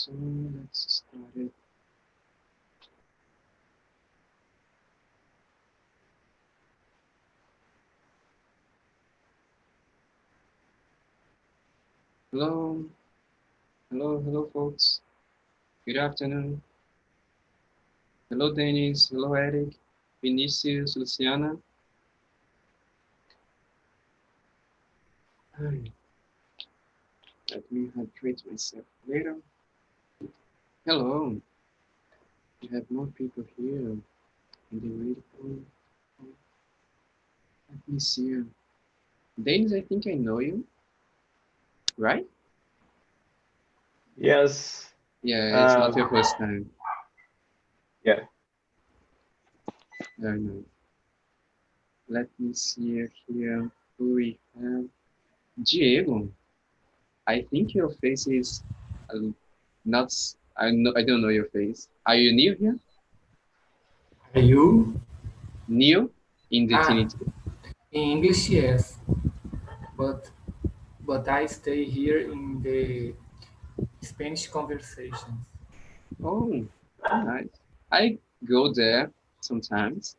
So let's start it. Hello, hello, folks. Good afternoon. Hello, Dennis. Hello, Eric, Vinicius, Luciana. Hi. Let me hydrate myself later. Hello. We have more people here in the waiting. Let me see. Dennis, I think I know you, right? Yes. Yeah, it's not your first time. Yeah. Very nice. Let me see here who we have. Diego. I think your face is not. I don't know your face. Are you new here? Are you? New in the Ah, TNT? in English, yes, but I stay here in the Spanish conversations. Oh, nice. I go there sometimes.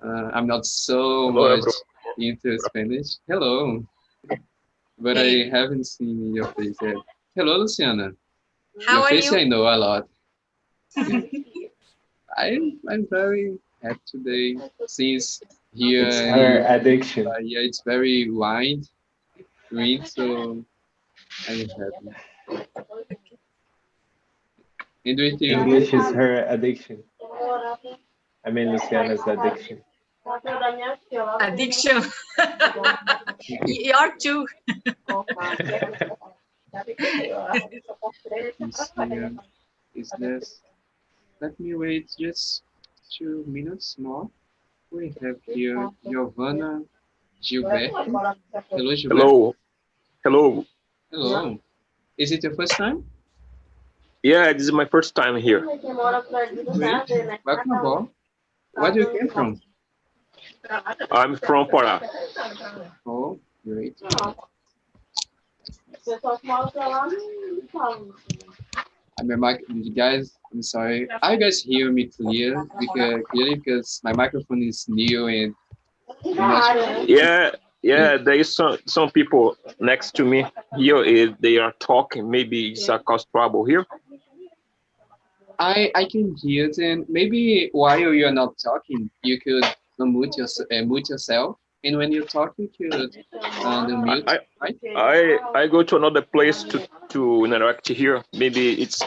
I'm not so Hello, much everyone. into Spanish. Hello, but Hey, I haven't seen your face yet. Hello, Luciana. how Your are face you? I know a lot. I'm very happy today since here It's her in addiction. Bahia it's very wide, green, so I'm happy. And with you? English is her addiction. I mean, Luciana's addiction. Addiction. You're too. Let me see. Is this? Let me wait just 2 minutes more. We have here Giovanna Gilberto. Hello, Gilberto. Hello, hello. Hello. Is it your first time? Yeah, this is my first time here. Great. Welcome aboard. Where do you came from? I'm from Pará. Oh, great. I'm a mic, you guys. I'm sorry. Are you guys hear me clearly because my microphone is new and I'm not sure. Yeah, yeah. There is some people next to me here. They are talking. Maybe it's a cause trouble here. I can hear them. Maybe while you're not talking, you could mute yourself, and when you talk, you could I unmute, I right? I go to another place to interact here. Maybe it's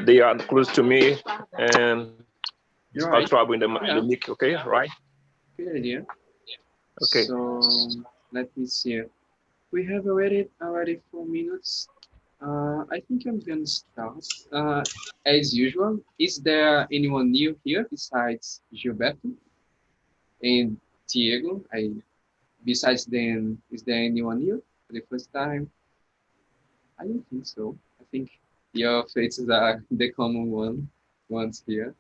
they are close to me and it's You're cause right. trouble in the Yeah, mic. Okay, right? good idea. Okay. So let me see. We have already 4 minutes. I think I'm gonna start. As usual, is there anyone new here besides Gilberto and Diego? Besides them, is there anyone new for the first time? I don't think so. I think your faces are the common ones here.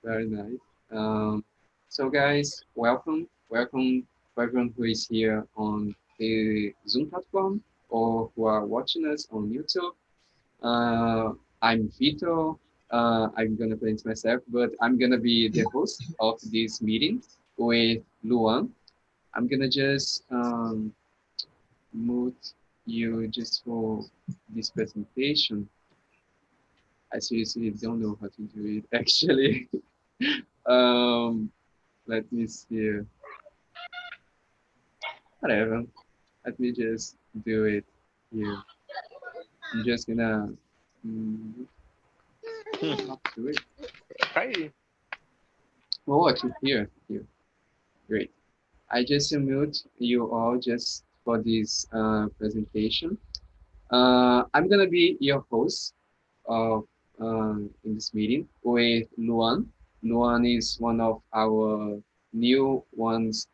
Very nice. Um, so guys, welcome for everyone who is here on the Zoom platform or who are watching us on YouTube. Uh, I'm Vito. I'm gonna present myself, but I'm gonna be the host of this meeting with Luan. I'm gonna just mute you just for this presentation. I seriously don't know how to do it actually. um, let me see. Whatever. Let me just do it here. I'm just gonna not do it. Hi. Oh, watch it here. Great. I just mute you all just for this presentation. I'm gonna be your host of in this meeting with Luan. Luan is one of our new ones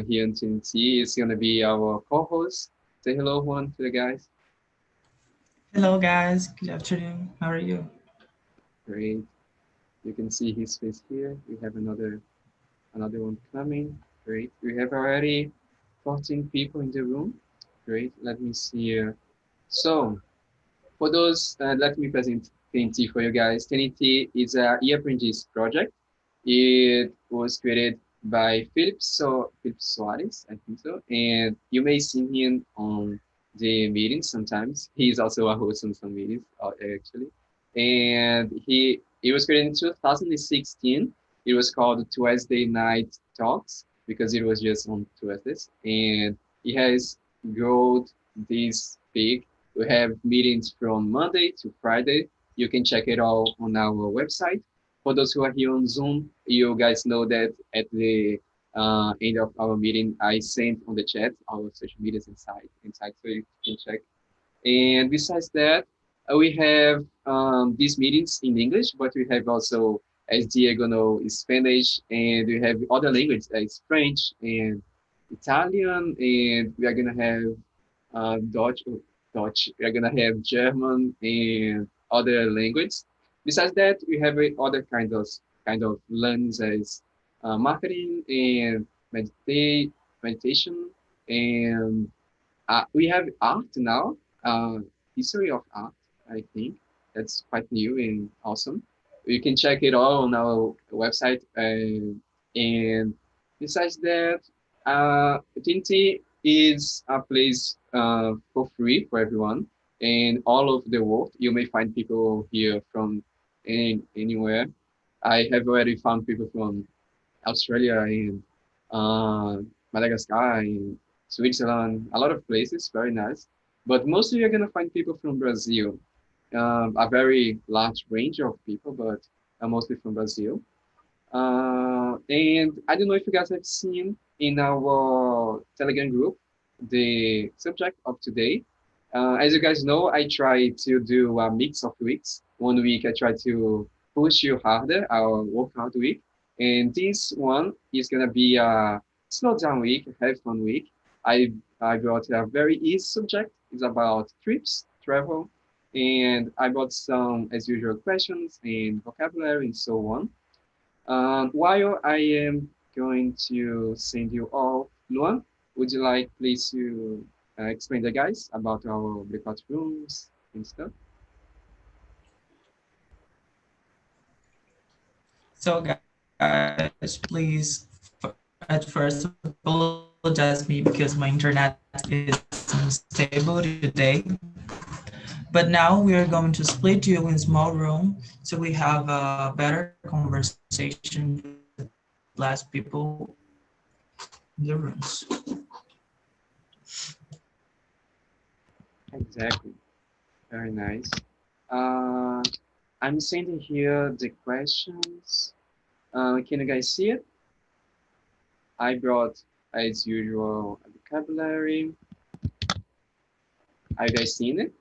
here in TNT. It's gonna be our co-host. Say hello, Juan, to the guys. Hello, guys. Good afternoon. How are you? Great. You can see his face here. We have another one coming. Great. We have already 14 people in the room. Great. Let me see here. So, for those, let me present TNT for you guys. TNT is a e-apprentice project. It was created by Philip Soares, I think so, and you may see him on the meetings sometimes. He's also a host on some meetings, actually. And it was created in 2016. It was called Tuesday Night Talks because it was just on Tuesdays, and it has grown this big. We have meetings from Monday to Friday. You can check it all on our website. For those who are here on Zoom, you guys know that at the end of our meeting, I sent on the chat our social medias inside, so you can check. And besides that, we have these meetings in English, but we have also, as Diego know, Spanish, and we have other languages like French and Italian, and we are gonna have Dutch. We are gonna have German and other languages. Besides that, we have other kind of learnings as marketing and meditation, and we have art now, history of art, I think. That's quite new and awesome. You can check it all on our website. And besides that, TNT is a place for free for everyone. And all over the world, you may find people here from anywhere. I have already found people from Australia and uh, Madagascar and Switzerland, a lot of places, very nice. But mostly you're gonna find people from Brazil, a very large range of people, but mostly from Brazil. And I don't know if you guys have seen in our Telegram group the subject of today. As you guys know, I try to do a mix of weeks. One week I try to push you harder, our workout week. And this one is gonna be a slow down week, have fun week. I brought a very easy subject. It's about trips, travel, and I brought some, as usual, questions and vocabulary and so on. While I am going to send you all, Luan, would you like please to explain the guys about our breakout rooms and stuff? So, guys, please at first apologize me because my internet is unstable today. But now we are going to split you in small room so we have a better conversation with less people in the rooms. Exactly. Very nice. Uh, I'm sending here the questions. Can you guys see it? I brought, as usual, a vocabulary. Are you guys seeing it?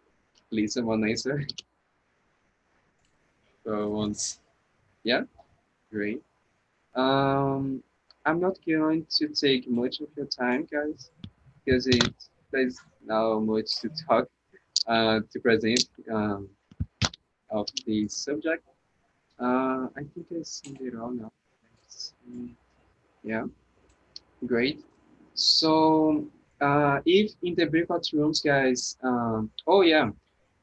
Please, someone answer. So, yeah, great. Um, I'm not going to take much of your time, guys, because there's not much to talk, to present of the subject. I think I see it all now. Let's see. Yeah, great. So, if in the breakout rooms, guys, oh yeah,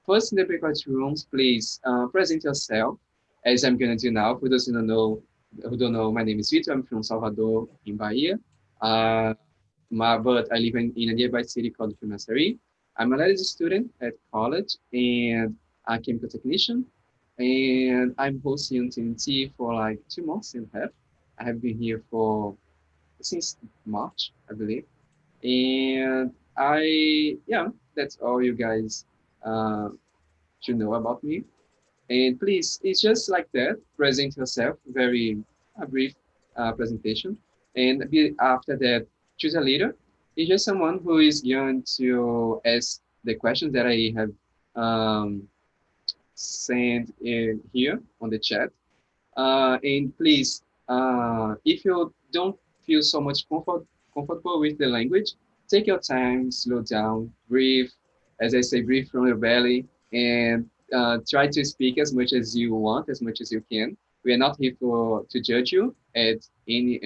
first in the breakout rooms, please present yourself, as I'm gonna do now. Who don't know, my name is Vitor. I'm from Salvador, in Bahia. Uh, but I live in a nearby city called Fumaçari. I'm a letters student at college and a chemical technician. And I'm hosting TNT for like 2 months and a half. I have been here for since March, I believe. And yeah, that's all you guys uh, should know about me. And please, it's just like that. Present yourself, very a brief presentation. And after that, choose a leader. It's just someone who is going to ask the questions that I have sent in here on the chat. And please, if you don't feel so much comfortable with the language, take your time, slow down, breathe. As I say, breathe from your belly, and try to speak as much as you want, as much as you can. We are not here to judge you at any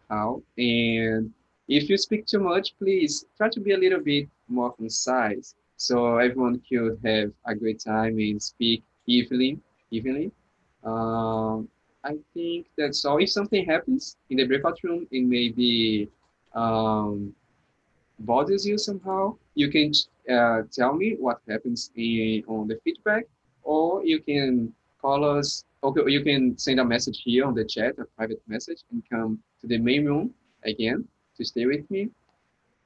how. And if you speak too much, please try to be a little bit more concise. so everyone could have a great time and speak evenly. Um, I think that's all. If something happens in the breakout room, it may be um, bothers you somehow, you can tell me what happens on the feedback, or you can call us. Okay, or you can send a message here on the chat, a private message, and come to the main room again to stay with me.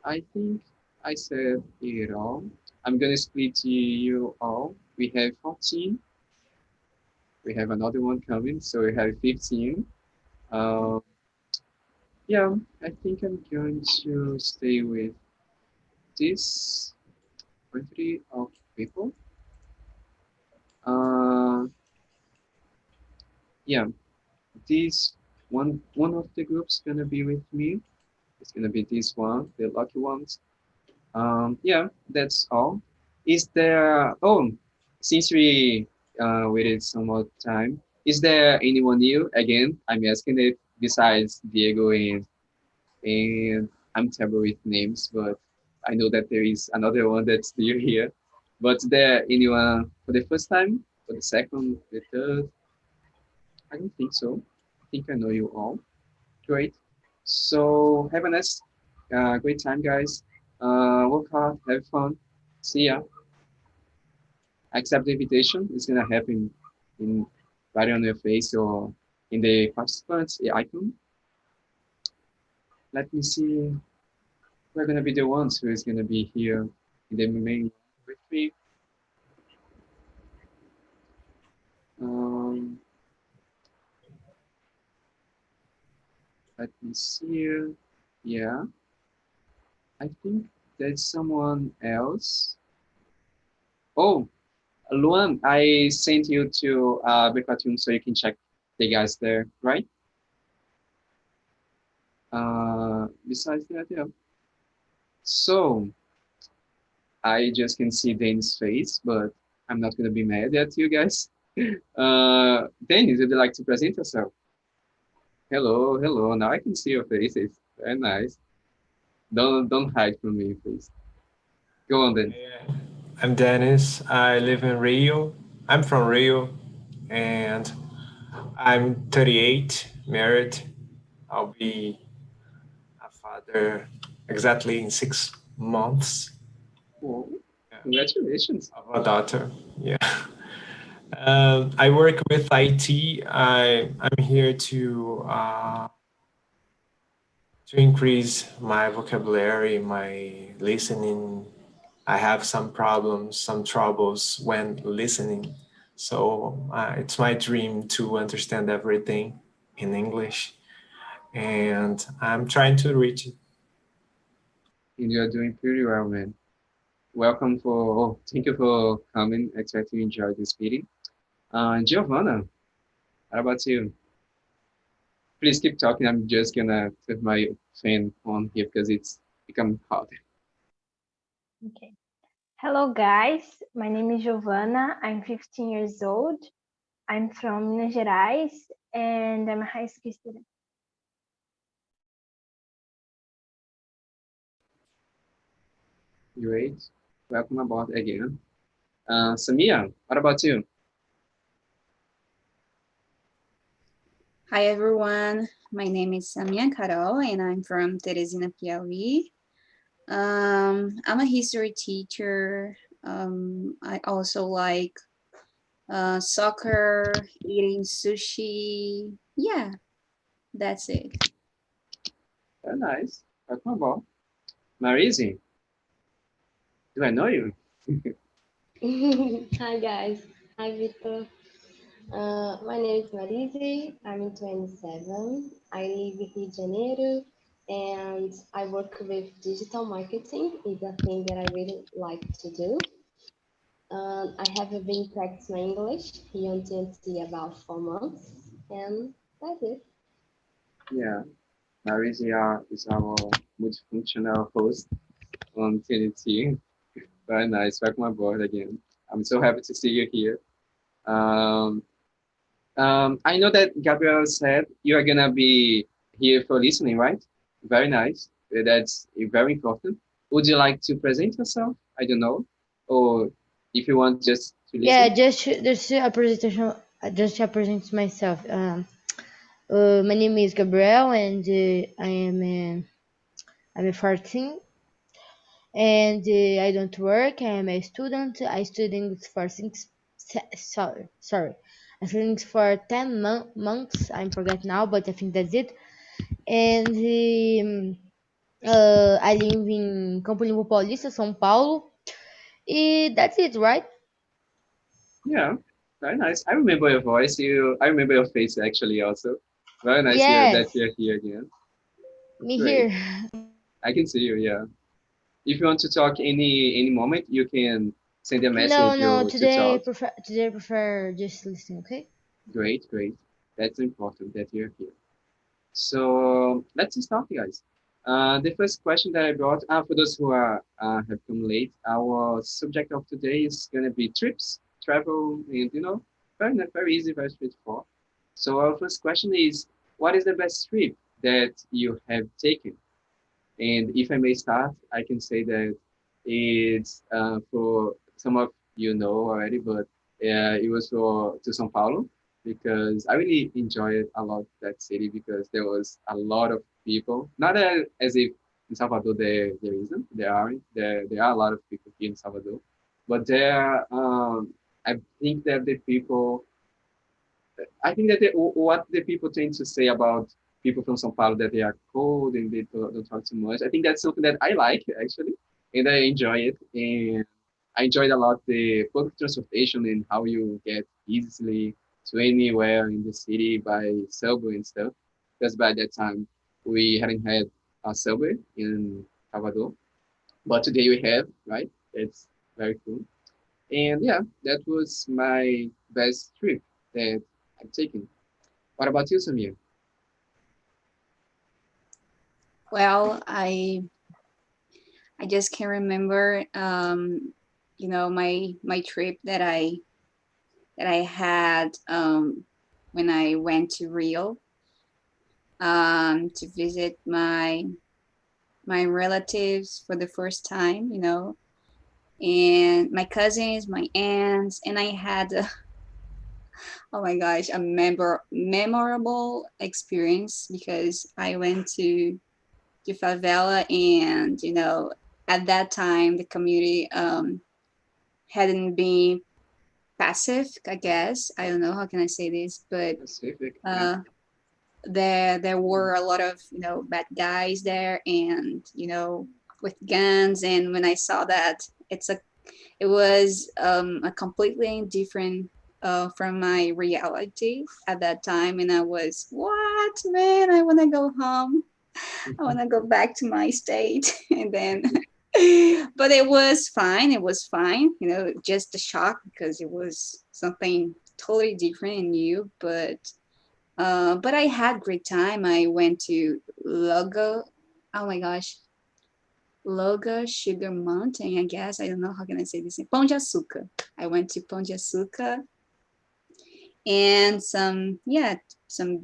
I think I said it all. I'm gonna split you all. We have 14. We have another one coming, so we have 15. Um, yeah, I think I'm going to stay with this quantity of people. Uh, yeah, this one of the groups gonna be with me. It's gonna be this one, the lucky ones. Yeah, that's all. Is there? Oh, since we waited some more time, is there anyone new? Again, I'm asking it besides Diego and I'm terrible with names, but I know that there is another one that's still here. But is there anyone for the first time, for the second, the third? I don't think so. I think I know you all. Great. So have a nice, great time, guys. Work hard, have fun. See ya. Accept the invitation. It's gonna happen in right on your face or in the participants icon. Let me see. We're gonna be the ones who is gonna be here in the main with me. Um, Let me see. Yeah, I think there's someone else. Oh, Luan, I sent you to Becatum so you can check the guys there, right? Besides that, yeah. So I just can see Dan's face, but I'm not gonna be mad at you guys. Dennis, would you like to present yourself? Hello, hello. Now I can see your faces. Very nice. Don't hide from me, please. Go on then. Yeah. I'm Dennis. I live in Rio. I'm from Rio, and I'm 38, married. I'll be a father exactly in 6 months. Oh, Yeah, congratulations. of a daughter. Yeah. I work with IT. I'm here to increase my vocabulary, my listening. I have some problems, some troubles when listening. So it's my dream to understand everything in English, and I'm trying to reach it. And you're doing pretty well, man. Welcome for, oh, thank you for coming. I expect you enjoy this meeting. Giovanna, how about you? Please keep talking. I'm just gonna put my fan on here because it's becoming hot. Okay. Hello, guys. My name is Giovanna. I'm 15 years old. I'm from Minas Gerais, and I'm a high school student. Great. Welcome aboard again. Samia, what about you? Hi everyone, my name is Samia Carol and I'm from Teresina, Piauí. I'm a history teacher. I also like soccer, eating sushi. Yeah, that's it. Very nice. Welcome aboard. Marise, do I know you? Hi guys. Hi Victor. My name is Marise. I'm 27. I live in Rio de Janeiro and I work with digital marketing. It's a thing that I really like to do. I have been practicing my English here on TNT about 4 months and that's it. Yeah, Marise is our multifunctional host on TNT. Very nice. Welcome aboard again. I'm so happy to see you here. Um, I know that Gabriel said you are gonna be here for listening, right? Very nice. That's very important. Would you like to present yourself? I don't know. or if you want just to Yeah, listen. just a presentation, just to present myself. My name is Gabriel, and I'm 14, and I don't work. I'm a student. I studying for I'm studying for 10 months. I forget now, but I think that's it. And I live in Campo Limpo Paulista, São Paulo. That's it, right? Yeah, very nice. I remember your voice. I remember your face actually also. Very nice here that Yes, you're here again. me Great. here. I can see you. Yeah. If you want to talk any moment, you can send a No, message no. or to talk. Today I prefer just listening. Okay. Great, great. That's important that you're here. So let's start, guys. The first question that I brought, for those who are have come late, our subject of today is gonna be trips, travel, and very easy, very straightforward. So our first question is, what is the best trip that you have taken? And if I may start, I can say that it's for some of you know already, but it was for to São Paulo because I really enjoyed a lot that city because there was a lot of people. Not as if in Salvador there isn't, there are a lot of people here in Salvador, but there I think that the people I think that what the people tend to say about people from São Paulo that they are cold and they don't talk too much. I think that's something that I like actually, and I enjoy it. And I enjoyed a lot the public transportation and how you get easily to anywhere in the city by subway and stuff. Because by that time we hadn't had a subway in Salvador, but today we have, right? It's very cool. And yeah, that was my best trip that I've taken. What about you, Samir? Well, I just can remember, my trip that I had when I went to Rio to visit my relatives for the first time, and my cousins, my aunts, and I had oh my gosh, a memorable experience because I went to favela, and at that time the community hadn't been passive, I guess. I don't know how can I say this, but Pacific, yeah. uh there were a lot of bad guys there, and with guns. And when I saw that, it was a completely different from my reality at that time. And I was, what, man, I want to go home. I want to go back to my state. And then but it was fine, it was fine, just a shock because it was something totally different and new. But I had great time. I went to Logo. Oh my gosh, Logo Sugar Mountain. I guess I don't know how can I say this. Pão de Açúcar. I went to Pão de Açúcar and some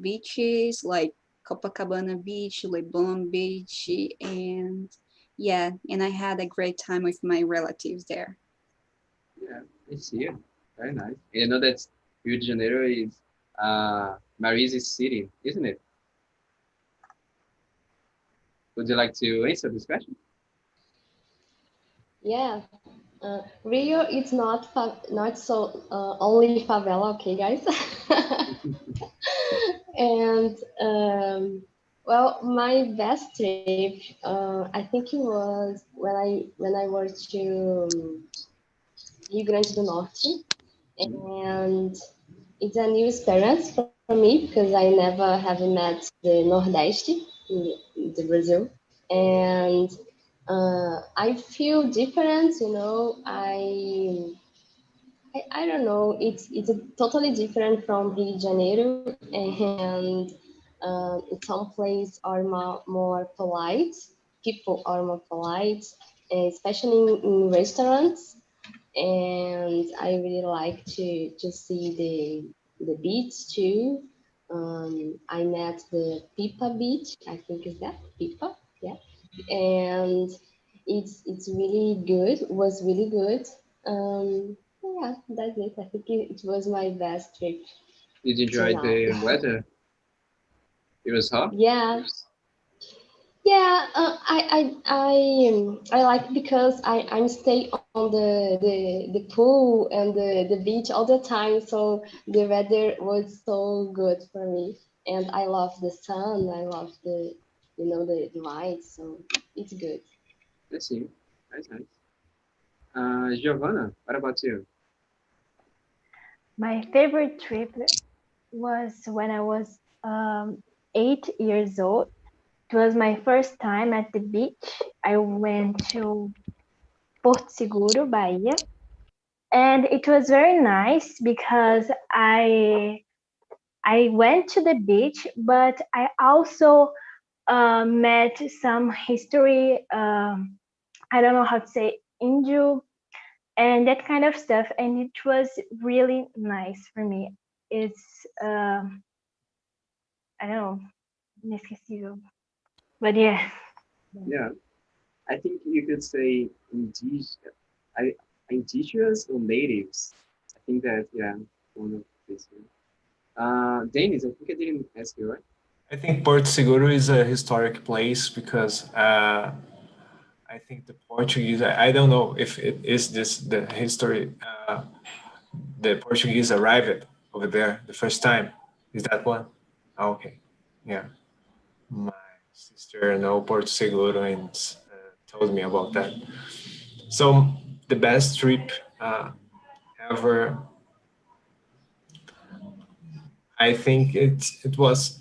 beaches like Copacabana Beach, Leblon Beach, and yeah, and I had a great time with my relatives there. Yeah, I see it. Very nice. And I know that Rio de Janeiro is Marizi's city, isn't it? Would you like to answer this question? Yeah, Rio it's not so only favela, okay, guys. And well, my best trip, I think it was when I was to Rio Grande do Norte, and it's a new experience for me because I never have met the Nordeste in the Brazil, and I feel different. I don't know. It's a totally different from Rio de Janeiro, and in some places are more polite. People are more polite, especially in restaurants. And I really like to see the beach too. I met the Pipa beach. I think is that Pipa, yeah. And it's really good. Was really good. Yeah, that's it. I think it was my best trip Did you till enjoy now. the weather? It was hot? Yeah, yeah. I like because I'm stay on the pool and the beach all the time. So the weather was so good for me, and I love the sun. I love the light. So it's good. I see. Nice, nice. Giovanna, what about you? My favorite trip was when I was 8 years old. It was my first time at the beach. I went to Porto Seguro, Bahia, and it was very nice because I went to the beach, but I also met some history. I don't know how to say Inju and that kind of stuff, and it was really nice for me. It's I don't know, inesquecível, but yeah. Yeah, I think you could say indigenous, I, indigenous or natives. I think that, yeah, one of these. Dennis, I think I didn't ask you, right? I think Porto Seguro is a historic place because I think the Portuguese, I don't know if it is this the history, the Portuguese arrived over there the first time. Is that one? Oh, okay. Yeah. My sister know Porto Seguro and told me about that. So the best trip ever, I think it was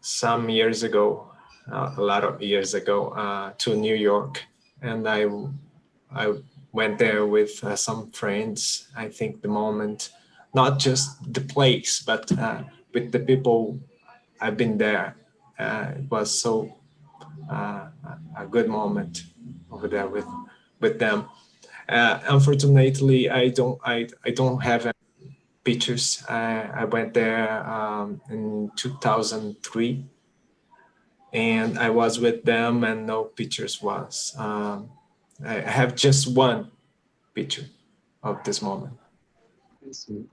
some years ago, a lot of years ago, to New York, and I went there with some friends. I think the moment, not just the place, but with the people I've been there. It was so a good moment over there with them. Unfortunately, I don't have any pictures. I went there in 2003, and I was with them, and no pictures was. I have just one picture of this moment. I see.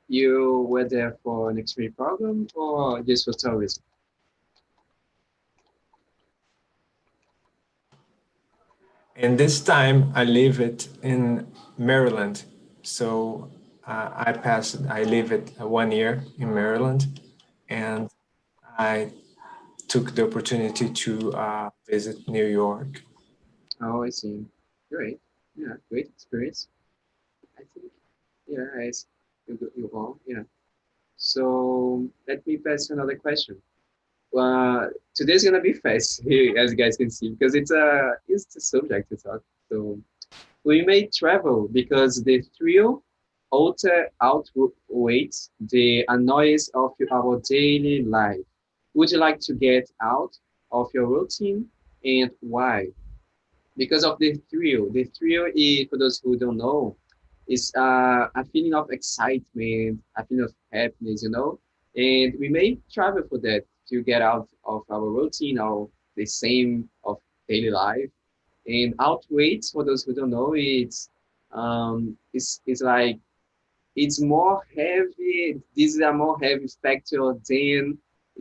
You were there for an exchange program or just for tourism? And this time I live it in Maryland. So I live it 1 year in Maryland, and I took the opportunity to visit New York. Oh, I see. Great. Yeah, great experience. I think, yeah, as you all, yeah. So let me pass you another question. Today's gonna be fast here, as you guys can see, because it's a subject to talk. So we may travel because the thrill outweighs the annoyance of our daily life. Would you like to get out of your routine, and why? Because of the thrill. The thrill is, for those who don't know, is a feeling of excitement, a feeling of happiness. And we may travel for that to get out of our routine or the same of daily life. And outweights, for those who don't know, it's like it's more heavy. This is a more heavy factor than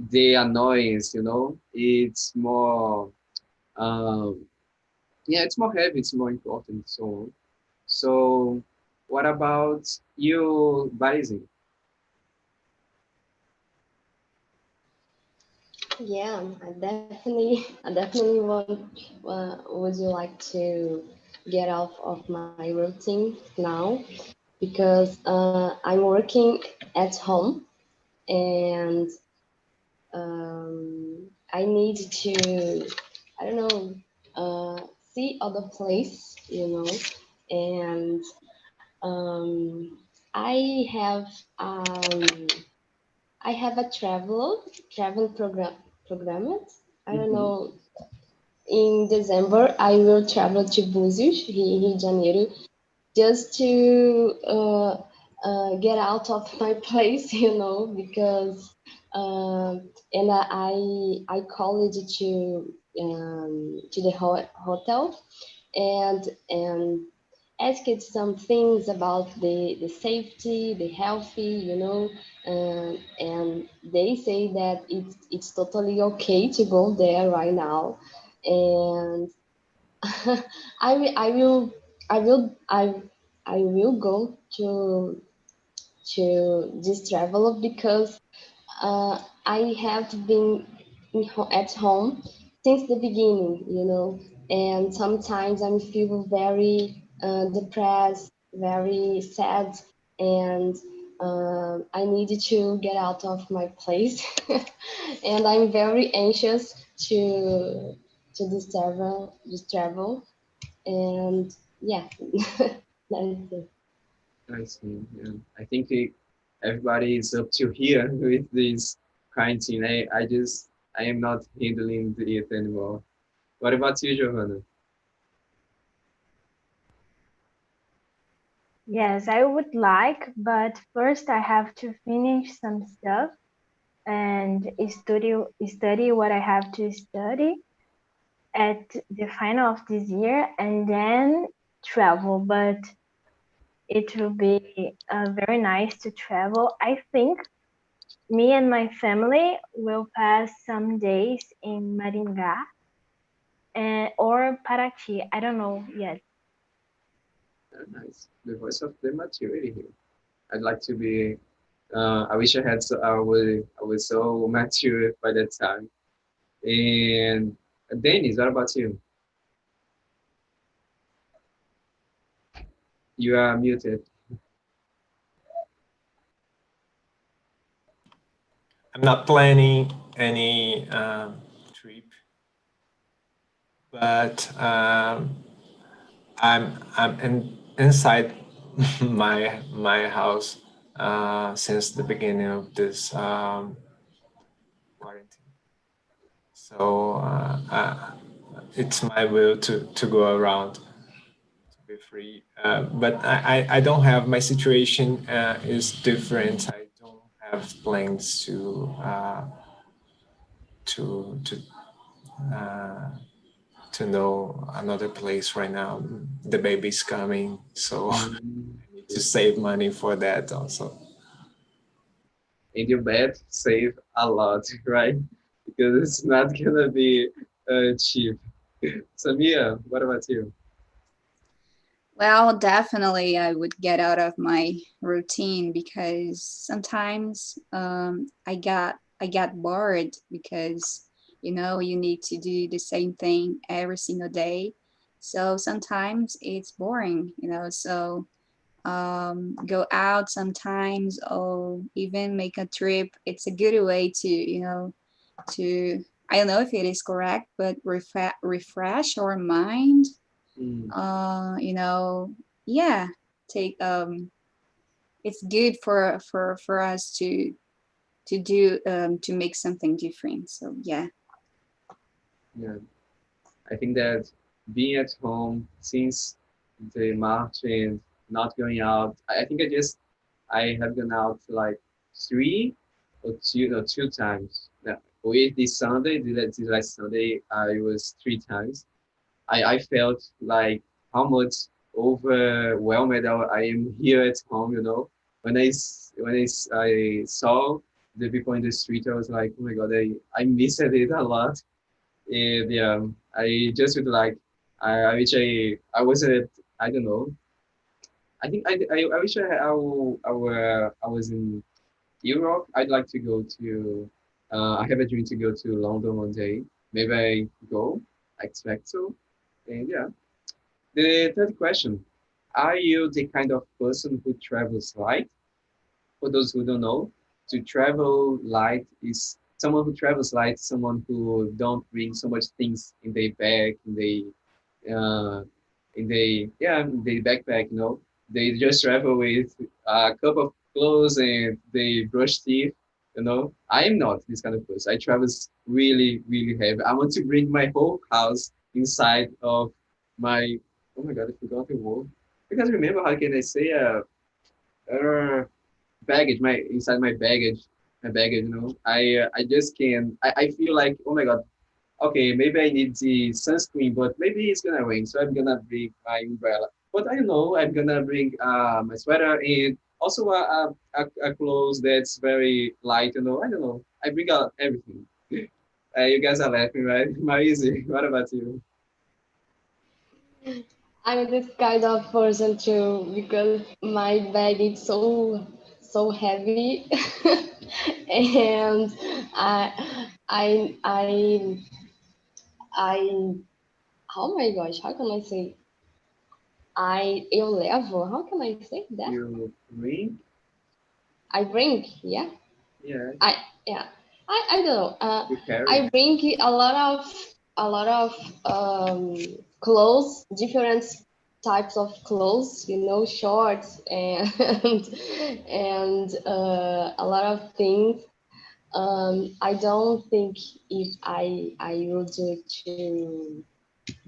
the annoyance. It's more um, yeah, it's more heavy, it's more important. So what about you, Baisi? Yeah, I definitely want. Would you like to get off of my routine now? Because I'm working at home, and I need to, I don't know, see other place, and um, I have um, I have a travel program. I don't Mm-hmm. know. In December, I will travel to Búzios, Rio de Janeiro, just to get out of my place, because and I called to the hotel, and asked some things about the safety, the healthy, and they say that it's totally okay to go there right now, and I will I will I will go to this travel because I have been at home since the beginning, and sometimes I feel very depressed, very sad, and I need to get out of my place, and I'm very anxious to this travel, and yeah, that's it. I see. Yeah. I think everybody is up to here with this quarantine. I am not handling it anymore. What about you, Johanna? Yes, I would like, but first I have to finish some stuff and study what I have to study at the final of this year and then travel. But it will be very nice to travel. I think me and my family will pass some days in Maringá or Paraty. I don't know yet. Nice. The voice of the maturity here. I'd like to be. I wish I had. I was so mature by that time. And Dennis, what about you? You are muted. I'm not planning any trip, but inside my house since the beginning of this quarantine. So it's my will to go around, to be free. But I don't have, my situation is different. I don't have plans to to uh, to know another place right now. The baby's coming, so Mm, I need to save money for that also. and you bet save a lot, right? Because it's not gonna be cheap. Samia, what about you? Well, definitely I would get out of my routine because sometimes I got bored because you need to do the same thing every single day. So sometimes it's boring, so go out sometimes or even make a trip. It's a good way to I don't know if it is correct, but refresh our mind, Mm, uh you know yeah, take it's good for us to do to make something different, so yeah. yeah, I think that being at home since the March and not going out, I think I have gone out like three or two no two times. Yeah. With this Sunday, this last Sunday, I was three times. I felt like how much overwhelmed I am here at home. When I saw the people in the street, I was like, oh my god, I missed it a lot. And yeah, I just would like I wish I was at I don't know. I think I wish I was in Europe. I'd like to go to. I have a dream to go to London one day. Maybe I go. I expect so. And yeah. The third question, are you the kind of person who travels light? For those who don't know, to travel light is someone who travels light, someone who don't bring so much things in their bag, uh, in the backpack, They just travel with a cup of clothes and they brush teeth, I am not this kind of person. I travel really, really heavy. I want to bring my whole house inside of my, oh my God, I forgot the word. Because remember, how can I say, uh, baggage, inside my baggage, I just can, I feel like, oh my God, okay, maybe I need the sunscreen, but maybe it's gonna rain, so I'm gonna bring my umbrella. But I know I'm gonna bring my sweater and also a clothes that's very light. I don't know. I bring out everything. You guys are laughing, right? Maisy, what about you? I'm this kind of person too because my bag is so heavy, and I I oh my gosh, how can I say? Eu levo. How can I say that? You bring? I bring, yeah. Yeah, I yeah. I don't know. you carry. I bring a lot of clothes, different types of clothes. Shorts and and a lot of things. I don't think if I will do to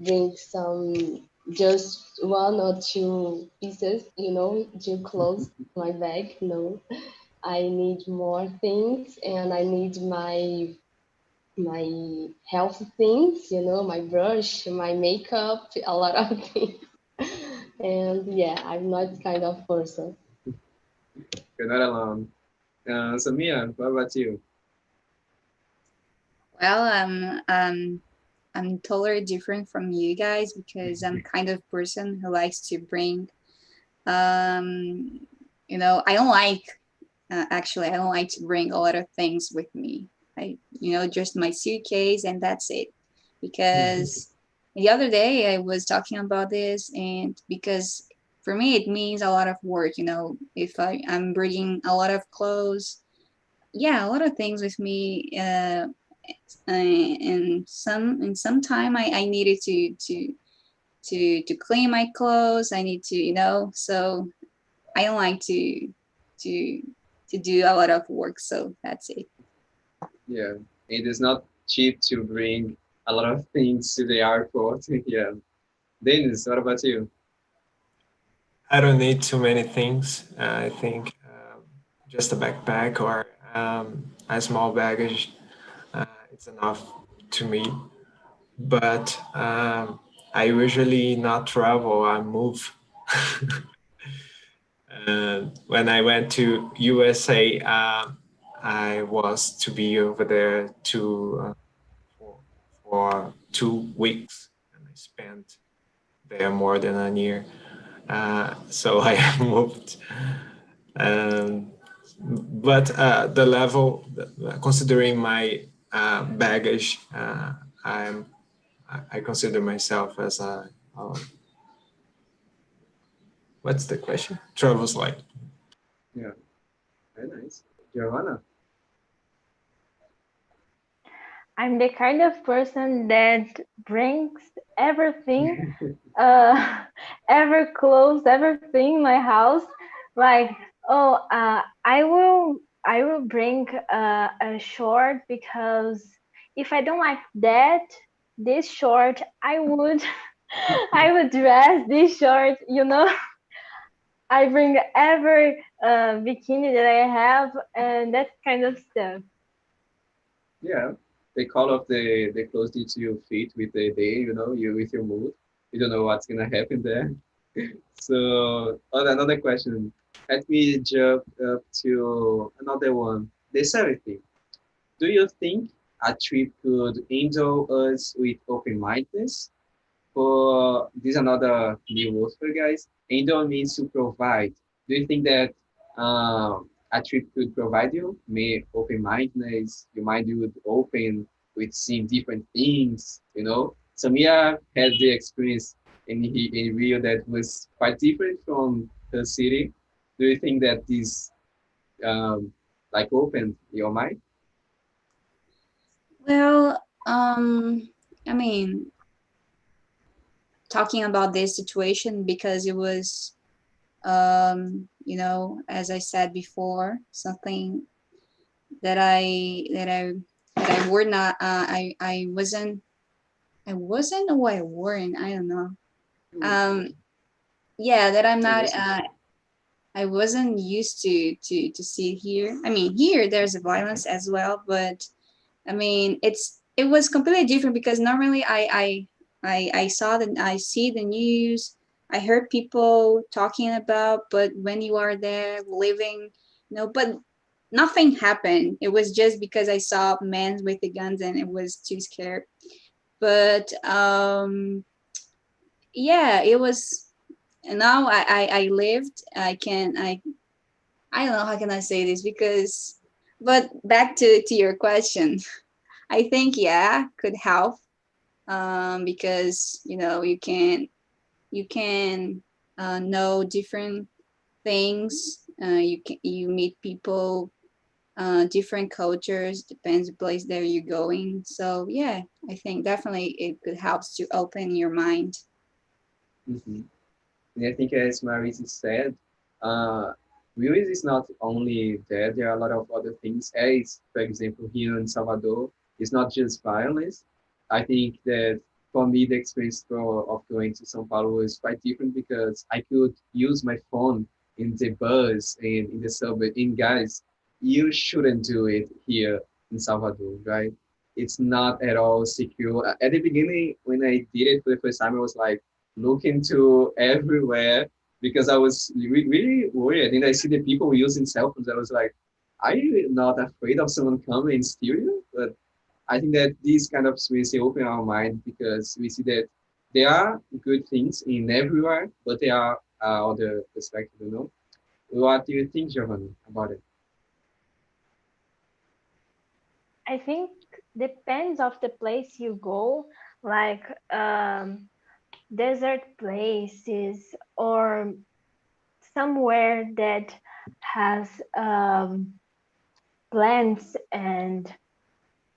bring some just one or two pieces, to clothes my bag. No, I need more things, and I need my health things, my brush, my makeup, a lot of things. And yeah, I'm not kind of person. You're not alone. Samia, what about you? Well, I'm totally different from you guys because I'm kind of person who likes to bring, um, I don't like, actually, I don't like to bring a lot of things with me. Just my suitcase and that's it. Because the other day I was talking about this, and because for me it means a lot of work. If I'm bringing a lot of clothes, yeah, a lot of things with me. And some time I needed to clean my clothes. I need to, so I don't like to to do a lot of work. So that's it. Yeah, it is not cheap to bring a lot of things to the airport. Yeah. Dennis, what about you? I don't need too many things. I think just a backpack or a small baggage, it's enough to me. But I usually not travel. I move. When I went to USA, I was to be over there for, for 2 weeks, and I spent there more than a year. So I moved. Um, but the level, considering my baggage, I'm I consider myself as a what's the question? Travels light. Yeah, very nice. Giovanna? I'm the kind of person that brings everything, uh, ever clothes, everything in my house. Like, oh, I will bring a short because if I don't like this short, I would, I would dress this short. I bring every bikini that I have, and that kind of stuff. Yeah, they call off the clothes to your feet with the day, you with your mood. You don't know what's gonna happen there. So, another question. Let me jump up to another one. The everything. Do you think a trip could handle us with open-mindedness? For this another new word for you guys. Handle means to provide. Do you think that a trip could provide you may open mindedness, your mind would open with seeing different things, Samia had the experience in Rio that was quite different from her city. Do you think that this like opened your mind? Well, I mean, talking about this situation because it was, as I said before, something that I were not, I wasn't or I weren't, I don't know. Um, yeah, that I'm I not, wasn't. I wasn't used to see here. I mean, here there's a violence as well, but I mean, it was completely different because normally I see the news. I heard people talking about, but when you are there living, but nothing happened. It was just because I saw men with the guns and it was too scared. But yeah, it was. Now I lived. I don't know how can I say this because, but back to your question, I think yeah could help because you can know different things. You meet people, different cultures. Depends the place that you're going. So yeah, I think definitely it could help to open your mind. Hmm. And I think as Marisa said, uh, Willis is not only there, there are a lot of other things. As, for example, here in Salvador, it's not just violence. I think that for me, the experience of going to São Paulo was quite different because I could use my phone in the bus and in the subway. And guys, you shouldn't do it here in Salvador, right? It's not at all secure. At the beginning, when I did it for the first time, I was like, looking to everywhere because I was really worried. And I see the people using cell phones. I was like, are you not afraid of someone coming and steal you? But I think that these kind of experiences open our mind because we see that there are good things in everywhere, but there are other perspectives, you know? What do you think, Giovanni, about it? I think depends of the place you go, like desert places or somewhere that has plants and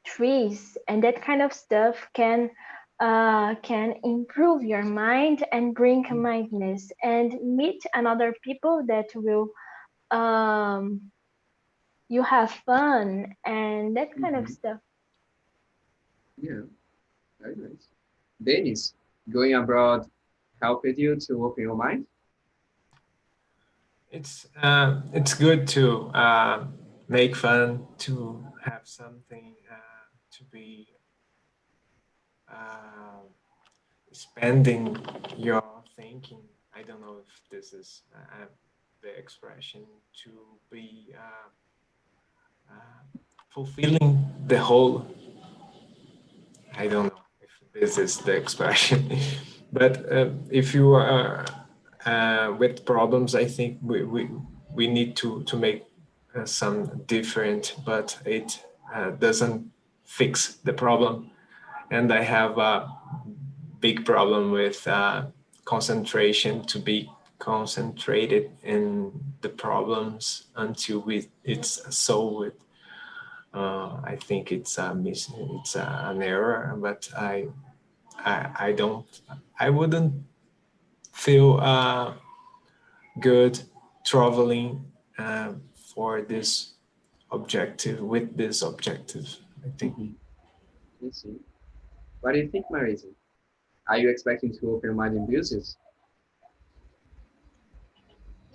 trees and that kind of stuff can improve your mind and bring mindness and meet another people that will um you have fun and that kind of Hmm. stuff. Yeah, very nice. Dennis, going abroad helped you to open your mind? It's good to make fun, to have something to be uh, spending your thinking. I don't know if this is the expression to be fulfilling the whole. I don't know if this is the expression, but if you are with problems, I think we need to make some different, but it doesn't fix the problem. And I have a big problem with concentration, to be concentrated in the problems until it's solved. I think it's an error, but I don't, I wouldn't feel good traveling for this objective, with this objective, I think. Hmm. I see. What do you think, Marisa? Are you expecting to open your mind in business?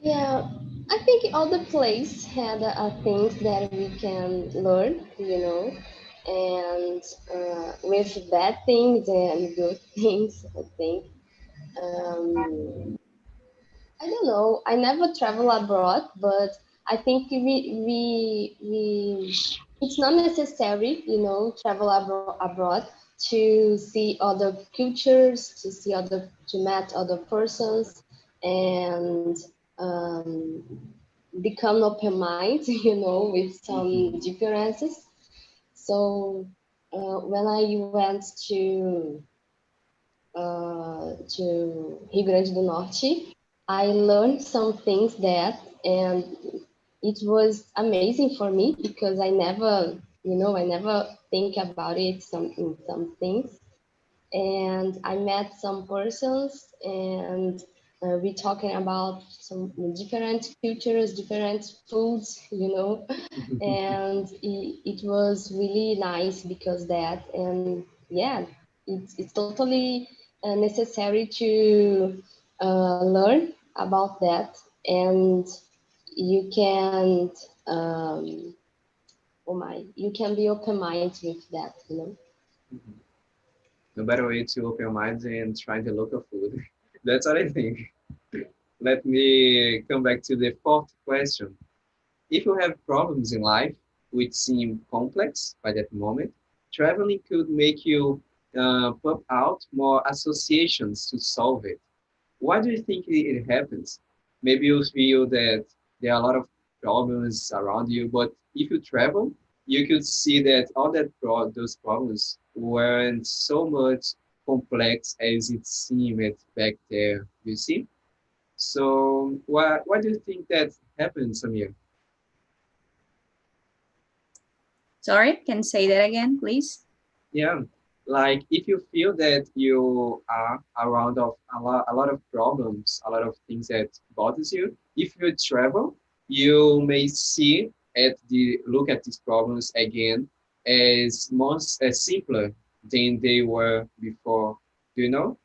Yeah, I think all the place had things that we can learn, and with bad things and good things, I think. Um, I don't know. I never travel abroad, but I think we it's not necessary, travel abroad to see other cultures, to see other to meet other persons, and become open mind, with some Hmm. differences. So when I went to Rio Grande do Norte, I learned some things there, and it was amazing for me because I never think about it in some things, and I met some persons, and we talking about some different cultures, different foods, and it was really nice because that, and yeah, it's totally necessary to learn about that, and you can oh my, you can be open minded with that. No better way to open your minds and trying the local food. That's what I think. Let me come back to the fourth question. If you have problems in life which seem complex by that moment, traveling could make you pop out more associations to solve it. Why do you think it happens? Maybe you feel that there are a lot of problems around you, but if you travel, you could see that all those problems weren't so much complex as it seemed back there. You see? So why do you think that happens, Samir? Sorry, can you say that again, please? Yeah, like if you feel that you are around of a lot of problems, a lot of things that bothers you, if you travel, you may see at the look at these problems again as more as simpler than they were before. Do you know?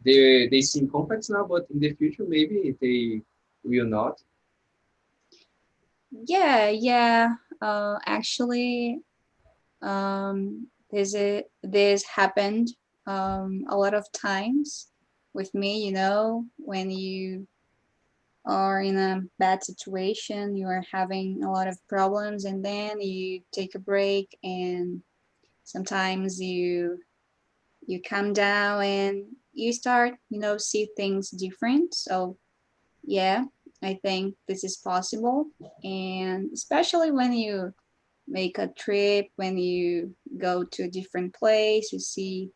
They seem complex now, but in the future maybe they will not. Yeah, yeah. Actually, this happened a lot of times with me. When you are in a bad situation, you are having a lot of problems, and then you take a break, and sometimes you calm down and you start, see things different. So yeah, I think this is possible, and especially when you make a trip, when you go to a different place, you see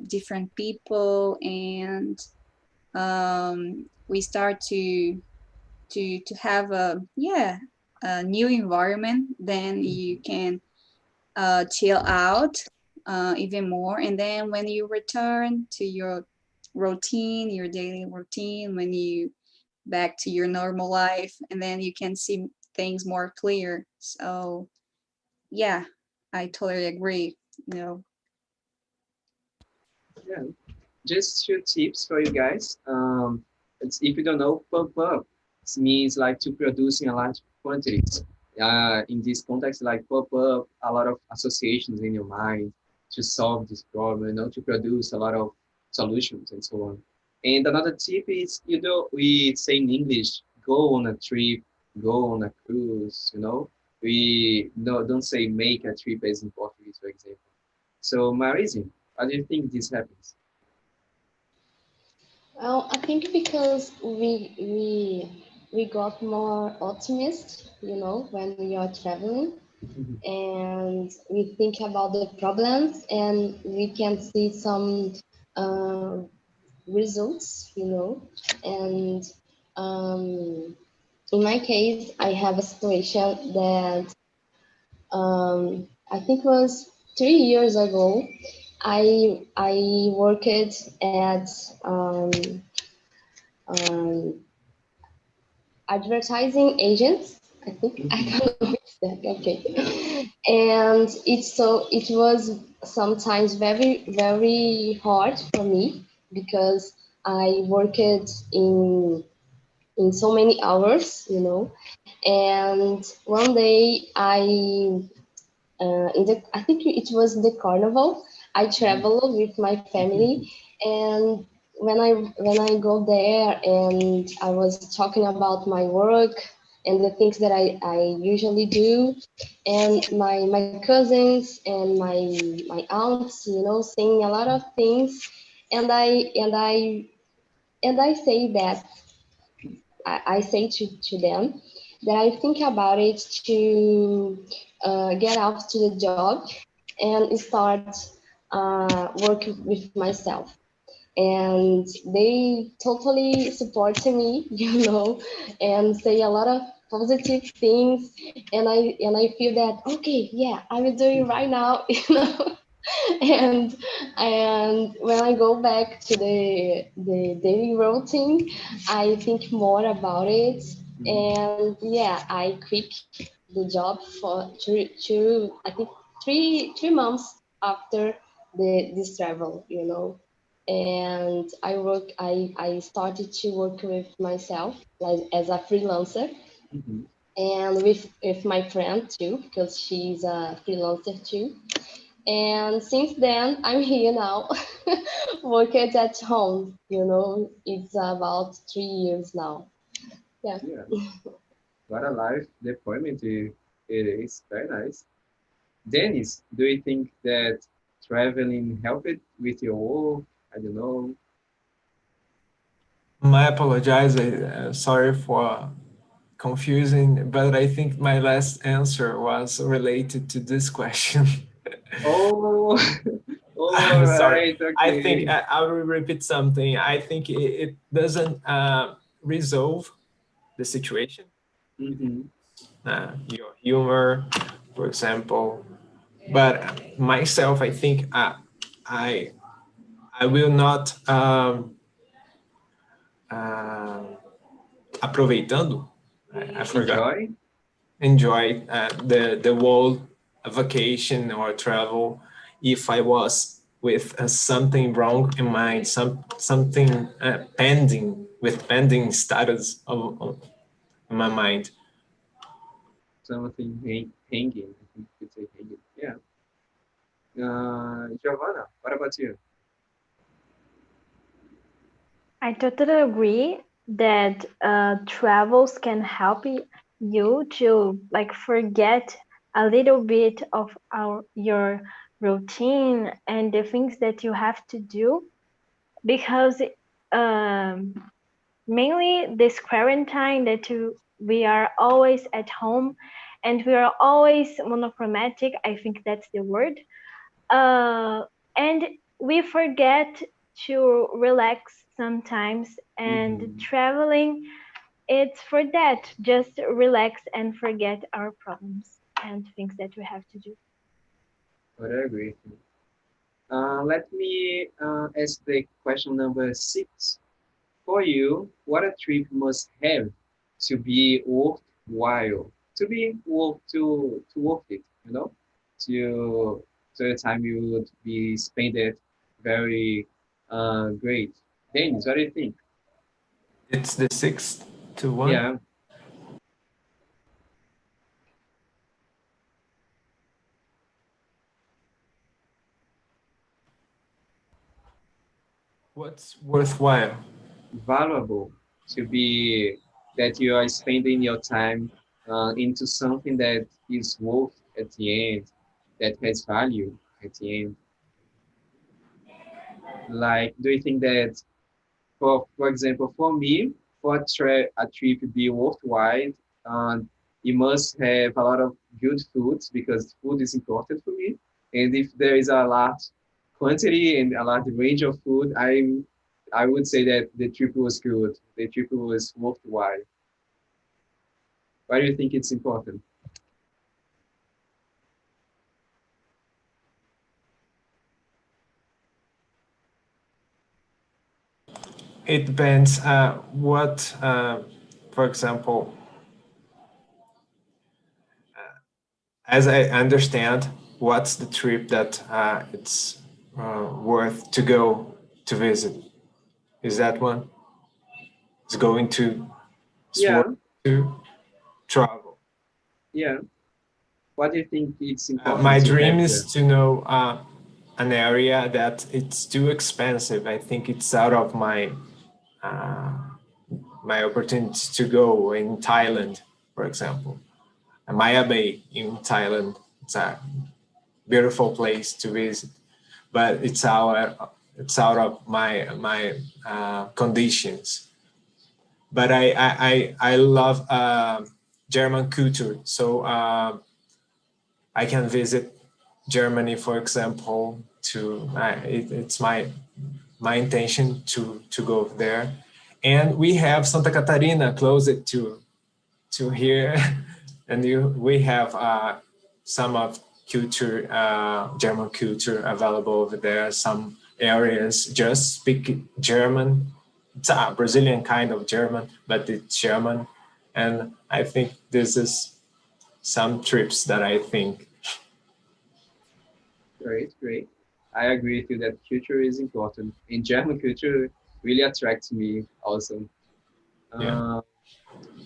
different people, and we start to have a new environment. Then you can chill out even more, and then when you return to your routine, your daily routine, when you back to your normal life, and then you can see things more clear. So yeah, I totally agree. you know Yeah. Just two tips for you guys. If you don't know, pump up means like to produce in a large quantities. In this context, like pump up a lot of associations in your mind to solve this problem, to produce a lot of solutions and so on. And another tip is, we say in English, go on a trip, go on a cruise, We no, don't say make a trip as in Portuguese, for example. So, Marizine, how do you think this happens? Well, I think because we got more optimist, when we are traveling, Mhm. and we think about the problems, and we can see some uh, results, and um, in my case, I have a situation that I think was 3 years ago. I worked at um, um, advertising agents. I think I Mhm. don't know which that. Okay, and it was sometimes very very hard for me because I worked in so many hours, and one day I think it was the carnival. I traveled with my family, and when I go there and I was talking about my work and the things that I usually do, and my cousins and my aunts, saying a lot of things, and I say that I say to them that I think about it to get out to the job and start working with myself. And they totally support me, and say a lot of positive things. And I feel that okay, yeah, I will do it right now, and when I go back to the daily routine, I think more about it, Mhm. and yeah, I quit the job for two I think 3 months after this travel, and I started to work with myself, like as a freelancer, Mhm. and with my friend too, because she's a freelancer too. And since then, I'm here now, working at home. It's about 3 years now. Yeah. Yeah, what a life deployment it is. Very nice. Dennis, do you think that traveling helped with your work? I don't know. I apologize. Sorry for confusing, but I think my last answer was related to this question. Oh, all I'm sorry. right, I think okay. I will repeat something. I think it doesn't resolve the situation. Mm-hmm. Your humor, for example. But myself, I think I I will not uh, aproveitando. I forgot. Enjoy? Enjoy the whole vacation or travel if I was with something wrong in mind, something pending with pending status of in my mind. Something hanging. I think you could say hanging. Yeah. Giovanna, what about you? I totally agree that travels can help you to like forget a little bit of your routine and the things that you have to do because um, mainly this quarantine that we are always at home and we are always monochromatic. I think that's the word. uh, and we forget to relax sometimes, and Mm-hmm. traveling, it's for that, just relax and forget our problems and things that we have to do. But I agree. Let me ask the question number 6. For you, what a trip must have to be worthwhile, to be to worth it, to the time you would be spend it very great. Dennis, what do you think? It's the 6 to 1. Yeah, What's worthwhile? valuable to be that you are spending your time into something that is worth at the end, that has value at the end. Like, do you think that for example, for me, for a trip to be worthwhile, you must have a lot of good foods because food is important for me. And if there is a large quantity and a large range of food, I would say that the trip was good. The trip was worthwhile. Why do you think it's important? It depends what, for example, as I understand, what's the trip that it's worth to go to visit? Is that one? It's going to, it's worth Yeah, to travel. yeah. What do you think it's important My to dream have there? is to know an area that it's too expensive. I think it's out of uh, my opportunity to go in Thailand, for example. Maya Bay in Thailand. It's a beautiful place to visit, but it's out of my conditions. But I love German culture, so I can visit Germany, for example. It's my intention to go there, and we have Santa Catarina close it to here, and we have some of culture, German culture available over there. Some areas just speak German. It's a Brazilian kind of German, but it's German, and I think this is some trips that I think. Great, great. I agree with you that culture is important. And German culture really attracts me also. Yeah. Uh,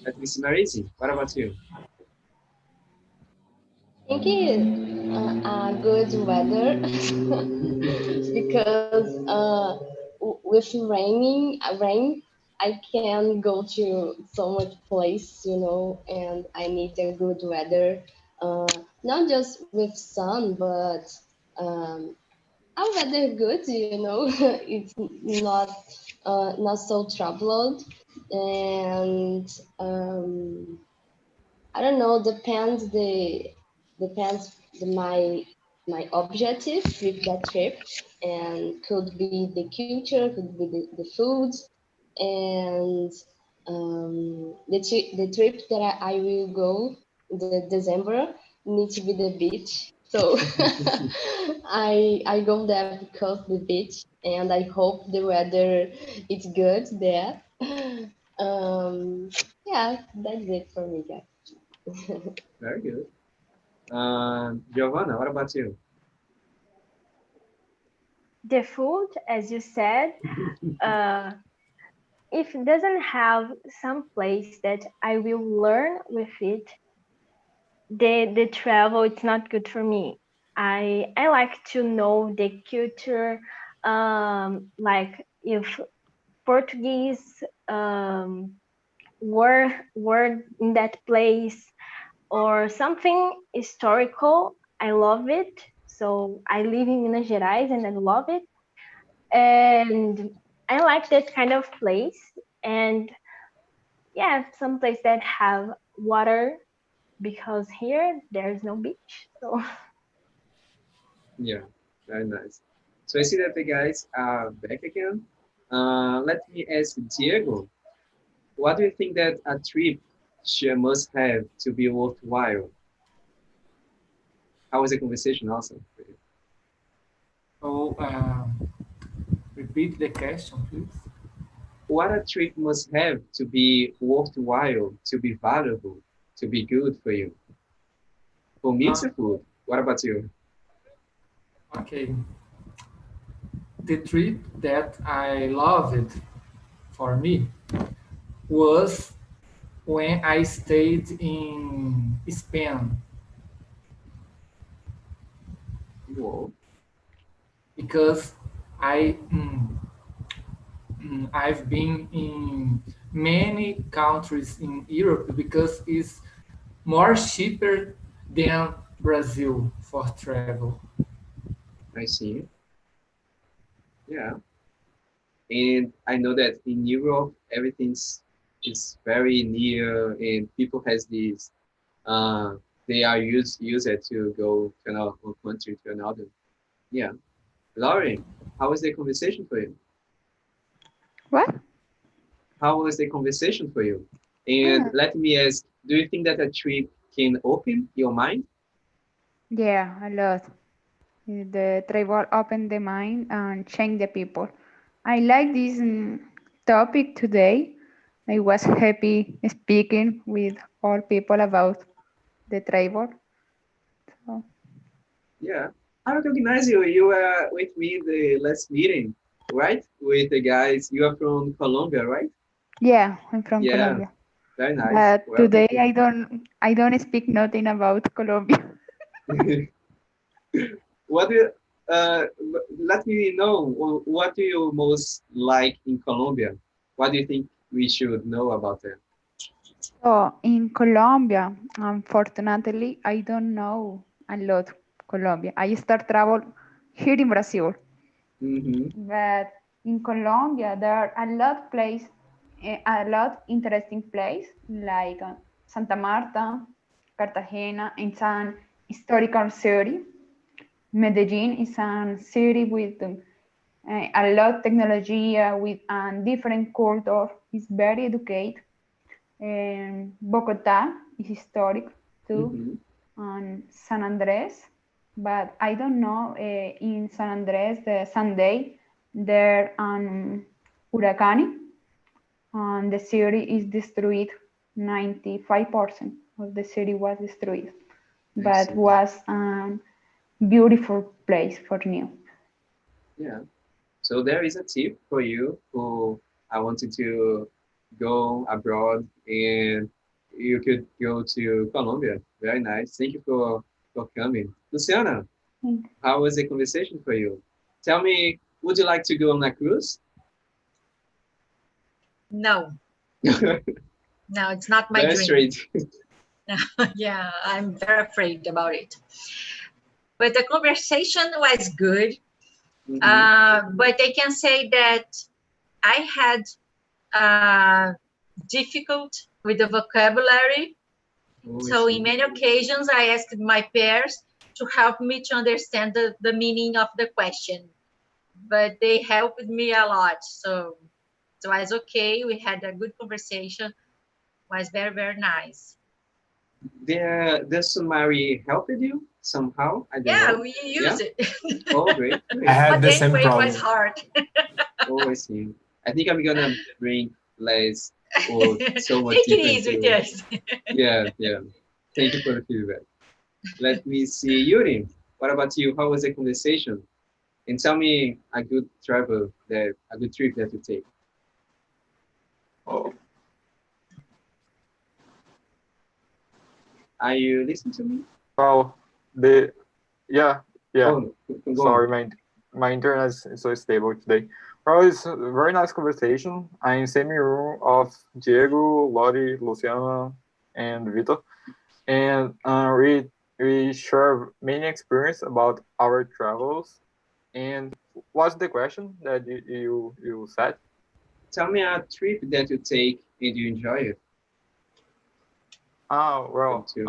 Let me see, Marisi, what about you? think it good weather because with rain, I can go to so much place, and I need a good weather. Uh, Not just with sun, but um, a weather good, it's not so troubled, and I don't know. Depends my objective with that trip, and could be the culture, could be the food, and the trip that I will go the December need to be the beach. So I go there because the beach, and I hope the weather is good there. Um, yeah, that's it for me, guys. Very good. Giovanna, what about you? The food, as you said, uh, if it doesn't have some place that I will learn with it, the travel it's not good for me. I like to know the culture, like if Portuguese were in that place or something historical. I love it. So I live in Minas Gerais and I love it. And I like that kind of place. And yeah, some place that have water because here there's no beach. So Yeah, very nice. So I see that the guys are back again. Let me ask Diego, what do you think that a trip must have to be worthwhile? How was the conversation also? So, repeat the question, please. What a trip must have to be worthwhile, to be valuable, to be good for you? For me, it's Uh, the food. What about you? okay. The trip that I loved for me was when I stayed in Spain Whoa, because I I've been in many countries in Europe because it's more cheaper than Brazil for travel. I see. Yeah. And I know that in Europe, everything's is very near, and people has these. Uh, they are use it to go to another one country to another. Yeah, Lauren, how was the conversation for you? What? How was the conversation for you? And Ah, let me ask, do you think that a trip can open your mind? yeah, a lot. The travel open the mind and change the people. I like this topic today. I was happy speaking with all people about the travel. So, Yeah, I recognize you. You were with me the last meeting, right? With the guys. You are from Colombia, right? yeah, I'm from Yeah, Colombia. very nice. But Welcome today to. I don't speak nothing about Colombia. What do you, uh, let me know what do you most like in Colombia? What do you think we should know about it? So in Colombia, unfortunately, I don't know a lot Colombia. I start travel here in Brazil, Mm-hmm. but in Colombia there are a lot place, a lot interesting place like Santa Marta, Cartagena. It's an historical city. Medellin is a city with a lot of technology, with a different culture. It's very educated. Bogota is historic too, Mm-hmm. and San Andres. But I don't know, in San Andres, the Sunday, there an hurricane, and the city is destroyed. 95% of the city was destroyed, I but see. was a beautiful place for new. Yeah. So there is a tip for you who I wanted to go abroad and you could go to Colombia. Very nice. Thank you for for coming. Luciana, Thank- how was the conversation for you? Tell me, would you like to go on a cruise? No, no, it's not my Very dream. straight. Yeah, I'm very afraid about it. But the conversation was good. Mhm. But I can say that I had difficult with the vocabulary. Oh, I So in see. many occasions, I asked my peers to help me to understand the meaning of the question. But they helped me a lot. So I was okay. We had a good conversation. It was very, very nice. The summary helped you somehow? I don't Yeah, know. we Yeah. use it. Oh, great, I great. had But the same anyway, it was problem. hard. Oh, I see. I think I'm gonna bring less or so much Take it different easy with to. us. Yeah, yeah. Thank you for the feedback. Let me see, Yuri. What about you? How was the conversation? And tell me a good trip that you take. Oh, Are you listening to me? Well, the yeah, yeah. Oh, no, go on. Sorry, my internet is so stable today. Well, it's a very nice conversation. I'm in same room of Diego, Lori, Luciana, and Vito, and we share many experience about our travels. And what's the question that you said? Tell me a trip that you take and you enjoy it. Ah, Come well, to.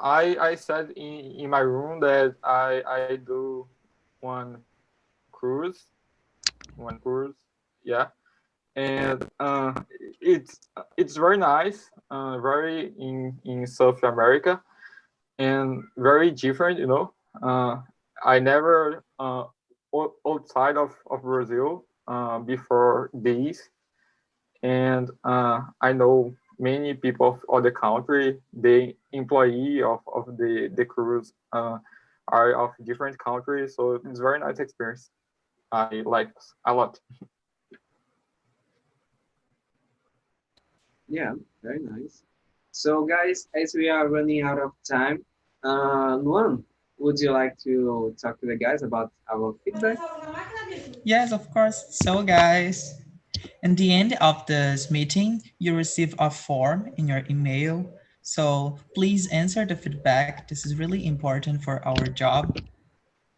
I said in my room that I do one cruise, yeah, and it's very nice, very in South America, and very different, you know. I never outside of Brazil before this, and I know many people of other country. The employee of the cruise are of different countries, so it's very nice experience. I like a lot. Yeah, very nice. So, guys, as we are running out of time, Luan, would you like to talk to the guys about our feedback? Yes, of course. So, guys, in the end of this meeting, you receive a form in your email. So please answer the feedback. This is really important for our job.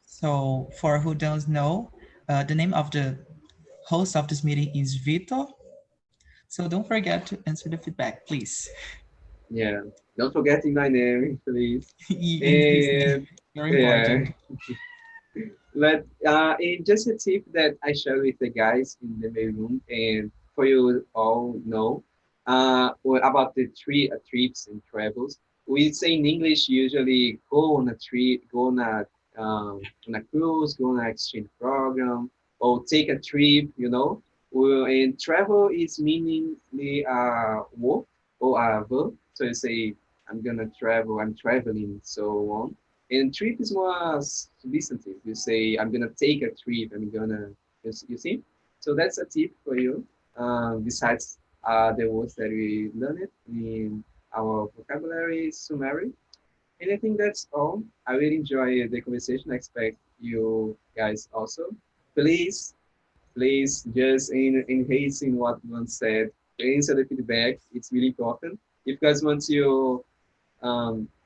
So for who don't know, the name of the host of this meeting is Vito. So don't forget to answer the feedback, please. Yeah, don't forgetting my name, please. In his name, And you're yeah, important. just a tip that I share with the guys in the main room, and for you all know, about the trips and travels. We say in English usually go on a trip, on a cruise, go on an exchange program, or take a trip. Well, and travel is meaning the work or a verb. So you say I'm gonna travel, I'm traveling, so on. And trip is more substantive. You say, I'm gonna take a trip. You see? So that's a tip for you. Besides the words that we learned in our vocabulary summary. And I think that's all. I really enjoy the conversation. I expect you guys also. Please, please, just in haste what one said, answer the feedback. It's really important. If you guys want to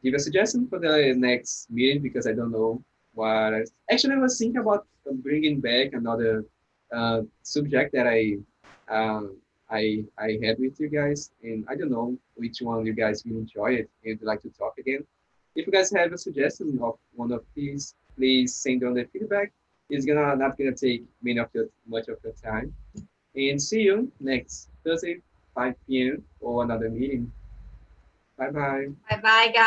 give a suggestion for the next meeting because I don't know what. Actually, I was thinking about bringing back another subject that um, I had with you guys, and I don't know which one you guys will enjoy it and would like to talk again. If you guys have a suggestion of one of these, please send on the feedback. It's gonna not gonna take much of your time. And see you next Thursday, 5 p.m. or another meeting. Bye bye. Bye bye, guys.